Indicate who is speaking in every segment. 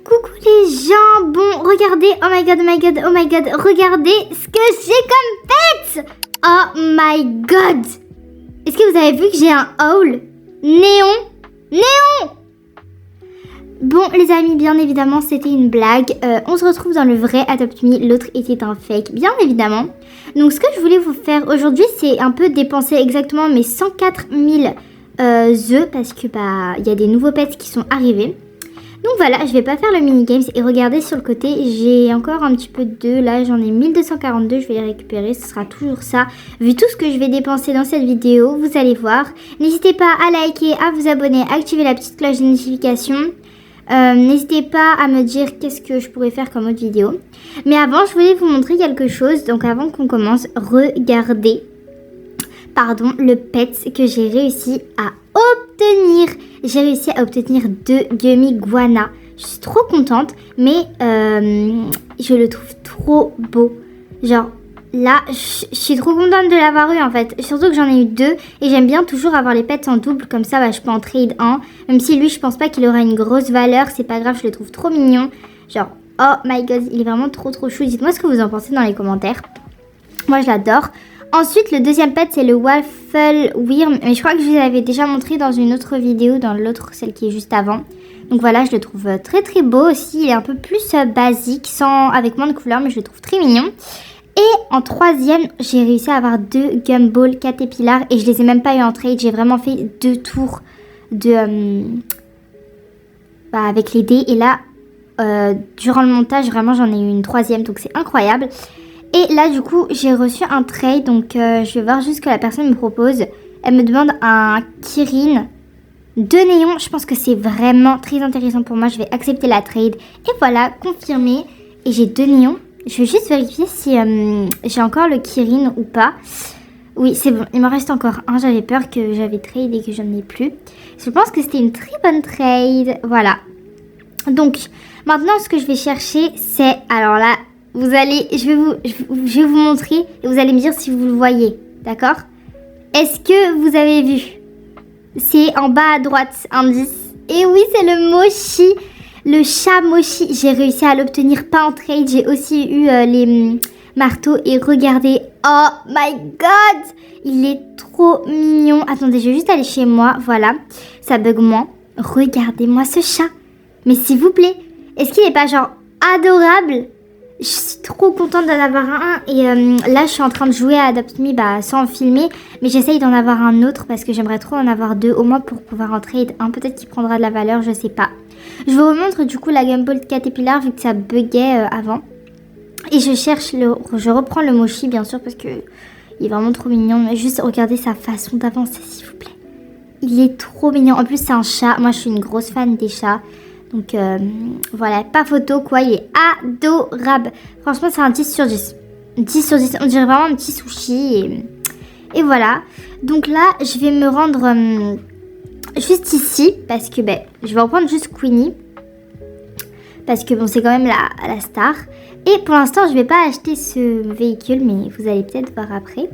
Speaker 1: coucou les gens. Bon, regardez, oh my god, oh my god, oh my god, regardez ce que j'ai comme pet. Oh my god. Est-ce que vous avez vu que j'ai un haul néon? Bon les amis, bien évidemment c'était une blague, on se retrouve dans le vrai Adopt Me, l'autre était un fake, bien évidemment. Donc ce que je voulais vous faire aujourd'hui, c'est un peu dépenser exactement mes 104 000 œufs, parce que il y a des nouveaux pets qui sont arrivés. Donc voilà, je vais pas faire le mini-games, et regardez sur le côté, j'ai encore un petit peu d'œufs, là j'en ai 1242, je vais les récupérer, ce sera toujours ça. Vu tout ce que je vais dépenser dans cette vidéo, vous allez voir. N'hésitez pas à liker, à vous abonner, à activer la petite cloche de notification. N'hésitez pas à me dire qu'est-ce que je pourrais faire comme autre vidéo. Mais avant, je voulais vous montrer quelque chose. Donc avant qu'on commence, regardez le pet que j'ai réussi à obtenir. J'ai réussi à obtenir 2 gummy guana. Je suis trop contente, mais je le trouve trop beau. Genre là, je suis trop contente de l'avoir eu en fait. Surtout que j'en ai eu 2 et j'aime bien toujours avoir les pets en double. Comme ça, je peux en trade un. Même si lui, je pense pas qu'il aura une grosse valeur. C'est pas grave, je le trouve trop mignon. Genre, oh my god, il est vraiment trop chou. Dites-moi ce que vous en pensez dans les commentaires. Moi, je l'adore. Ensuite, le deuxième pet, c'est le Waffle Worm. Mais je crois que je vous l'avais déjà montré dans une autre vidéo, dans l'autre, celle qui est juste avant. Donc voilà, je le trouve très beau aussi. Il est un peu plus basique, avec moins de couleurs, mais je le trouve très mignon. Et en troisième, j'ai réussi à avoir 2 Gumball Caterpillar et je les ai même pas eu en trade. J'ai vraiment fait 2 tours avec les dés. Et là, durant le montage, vraiment, j'en ai eu une troisième. Donc, c'est incroyable. Et là, du coup, j'ai reçu un trade. Donc, je vais voir juste ce que la personne me propose. Elle me demande un Kirin 2 néons. Je pense que c'est vraiment très intéressant pour moi. Je vais accepter la trade. Et voilà, confirmé. Et j'ai 2 néons. Je vais juste vérifier si j'ai encore le Kirin ou pas. Oui, c'est bon. Il m'en reste encore un. J'avais peur que j'avais trade et que j'en ai plus. Je pense que c'était une très bonne trade. Voilà. Donc, maintenant, ce que je vais chercher, c'est... Alors là, je vais vous montrer et vous allez me dire si vous le voyez. D'accord? Est-ce que vous avez vu? C'est en bas à droite, indice. Et oui, c'est le Mochi. Le chat Mochi, j'ai réussi à l'obtenir pas en trade. J'ai aussi eu les marteaux. Et regardez, oh my god, il est trop mignon. Attendez, je vais juste aller chez moi. Voilà, ça bug moins. Regardez-moi ce chat. Mais s'il vous plaît, est-ce qu'il n'est pas genre adorable? Je suis trop contente d'en avoir un. Et là, je suis en train de jouer à Adopt Me sans filmer. Mais j'essaye d'en avoir un autre parce que j'aimerais trop en avoir 2 au moins pour pouvoir en trade un. Peut-être qu'il prendra de la valeur, je sais pas. Je vous remontre du coup la Gumball Caterpillar vu que ça buguait avant. Et je reprends le Mochi bien sûr parce que il est vraiment trop mignon. Mais juste regardez sa façon d'avancer s'il vous plaît. Il est trop mignon. En plus c'est un chat. Moi je suis une grosse fan des chats. Donc voilà, pas photo quoi. Il est adorable. Franchement c'est un 10 sur 10. 10 sur 10. On dirait vraiment un petit sushi. Et voilà. Donc là je vais me rendre... juste ici, parce que je vais reprendre juste Queenie. Parce que bon, c'est quand même la star. Et pour l'instant, je vais pas acheter ce véhicule, mais vous allez peut-être voir après.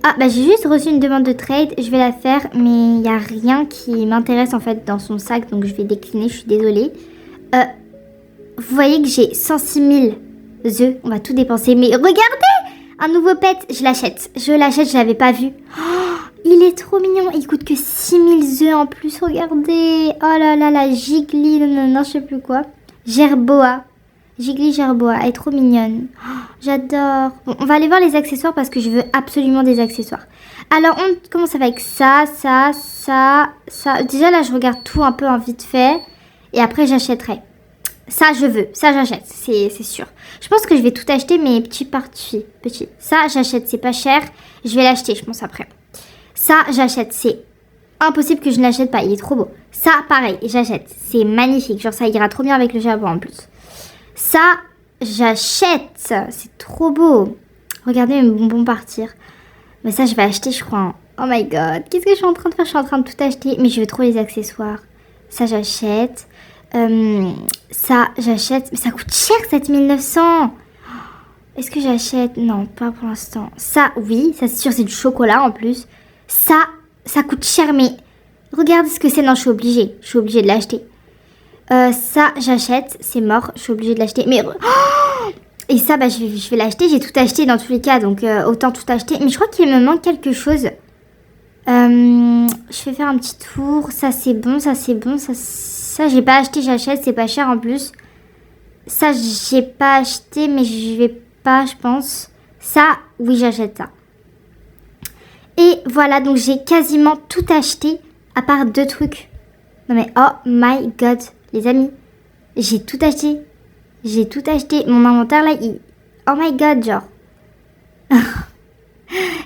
Speaker 1: Ah, j'ai juste reçu une demande de trade. Je vais la faire, mais il n'y a rien qui m'intéresse en fait dans son sac. Donc je vais décliner, je suis désolée. Vous voyez que j'ai 106 000 œufs. On va tout dépenser. Mais regardez! Un nouveau pet, je l'achète. Je l'avais pas vu. Oh, il est trop mignon. Il coûte que 6000 œufs en plus. Regardez. Oh là là, la Jiggly. Non, je sais plus quoi. Gerboa. Jiggly Gerboa. Elle est trop mignonne. Oh, j'adore. Bon, on va aller voir les accessoires parce que je veux absolument des accessoires. Alors, on commence avec ça. Déjà, là, je regarde tout un peu en vite fait. Et après, j'achèterai. Ça, je veux. Ça, j'achète. C'est sûr. Je pense que je vais tout acheter, mais petit par petit. Ça, j'achète. C'est pas cher. Je vais l'acheter, je pense, après. Ça, j'achète. C'est impossible que je ne l'achète pas. Il est trop beau. Ça, pareil. J'achète. C'est magnifique. Genre, ça ira trop bien avec le jabot en plus. Ça, j'achète. C'est trop beau. Regardez mes bonbons partir. Mais ça, je vais acheter, je crois. Oh my god. Qu'est-ce que je suis en train de faire? Je suis en train de tout acheter. Mais je veux trop les accessoires. Ça, j'achète. Ça, j'achète. Mais ça coûte cher, 7900. Est-ce que j'achète? Non, pas pour l'instant. Ça, oui. Ça, c'est sûr, c'est du chocolat en plus. Ça coûte cher, mais regardez ce que c'est. Non, je suis obligée. Je suis obligée de l'acheter. Ça, j'achète. C'est mort. Je suis obligée de l'acheter. Mais... Et ça, bah, je vais l'acheter. J'ai tout acheté dans tous les cas. Donc, autant tout acheter. Mais je crois qu'il me manque quelque chose. Je vais faire un petit tour. Ça, c'est bon. Ça, c'est bon. Ça j'ai pas acheté. J'achète. C'est pas cher en plus. Ça, j'ai pas acheté. Mais je vais pas, je pense. Ça, oui, j'achète ça. Et voilà. Donc, j'ai quasiment tout acheté. À part 2 trucs. Non, mais oh my god. Les amis. J'ai tout acheté. J'ai tout acheté. Mon inventaire, là, oh my god, genre.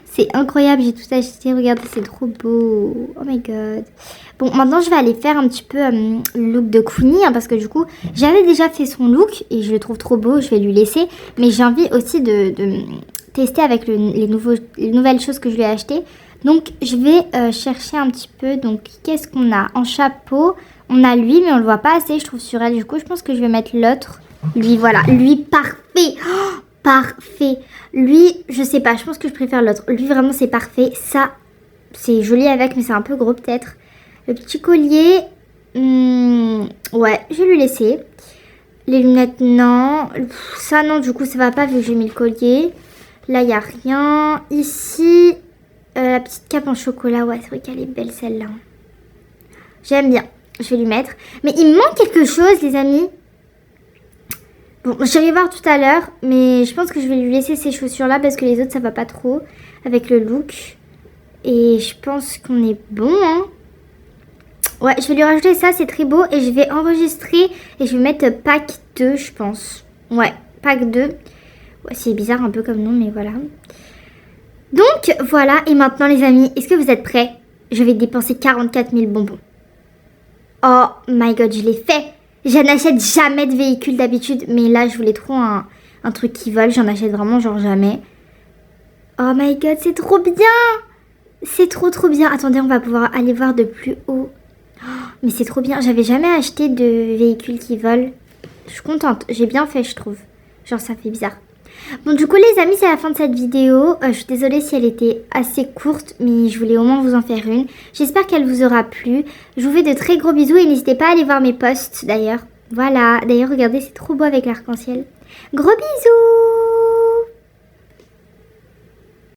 Speaker 1: C'est incroyable, j'ai tout acheté. Regardez, c'est trop beau. Oh my god. Bon, maintenant, je vais aller faire un petit peu le look de Queenie. Hein, parce que du coup, j'avais déjà fait son look. Et je le trouve trop beau. Je vais lui laisser. Mais j'ai envie aussi de tester avec les nouvelles choses que je lui ai achetées. Donc, je vais chercher un petit peu. Donc, qu'est-ce qu'on a? En chapeau, on a lui, mais on le voit pas assez, je trouve, sur elle. Du coup, je pense que je vais mettre l'autre. Lui, voilà. Lui, parfait. Oh, parfait. Lui, je sais pas. Je pense que je préfère l'autre. Lui, vraiment, c'est parfait. Ça, c'est joli avec, mais c'est un peu gros, peut-être. Le petit collier. Ouais, je vais lui laisser. Les lunettes, non. Ça, non, du coup, ça va pas vu que j'ai mis le collier. Là, il n'y a rien. Ici, la petite cape en chocolat. Ouais, c'est vrai qu'elle est belle, celle-là. J'aime bien. Je vais lui mettre. Mais il me manque quelque chose, les amis. Bon, je vais voir tout à l'heure, mais je pense que je vais lui laisser ces chaussures-là parce que les autres, ça va pas trop avec le look. Et je pense qu'on est bon, hein. Ouais, je vais lui rajouter ça, c'est très beau. Et je vais enregistrer et je vais mettre pack 2, je pense. Ouais, pack 2. Ouais, c'est bizarre un peu comme nom, mais voilà. Donc, voilà. Et maintenant, les amis, est-ce que vous êtes prêts? Je vais dépenser 44 000 bonbons. Oh my god, je l'ai fait. Je n'achète jamais de véhicule d'habitude. Mais là, je voulais trop un truc qui vole. J'en achète vraiment genre jamais. Oh my god, c'est trop bien. C'est trop bien. Attendez, on va pouvoir aller voir de plus haut. Oh, mais c'est trop bien. J'avais jamais acheté de véhicule qui vole. Je suis contente. J'ai bien fait, je trouve. Genre, ça fait bizarre. Bon, du coup, les amis, c'est la fin de cette vidéo. Je suis désolée si elle était assez courte, mais je voulais au moins vous en faire une. J'espère qu'elle vous aura plu. Je vous fais de très gros bisous et n'hésitez pas à aller voir mes posts, d'ailleurs. Voilà. D'ailleurs, regardez, c'est trop beau avec l'arc-en-ciel. Gros bisous!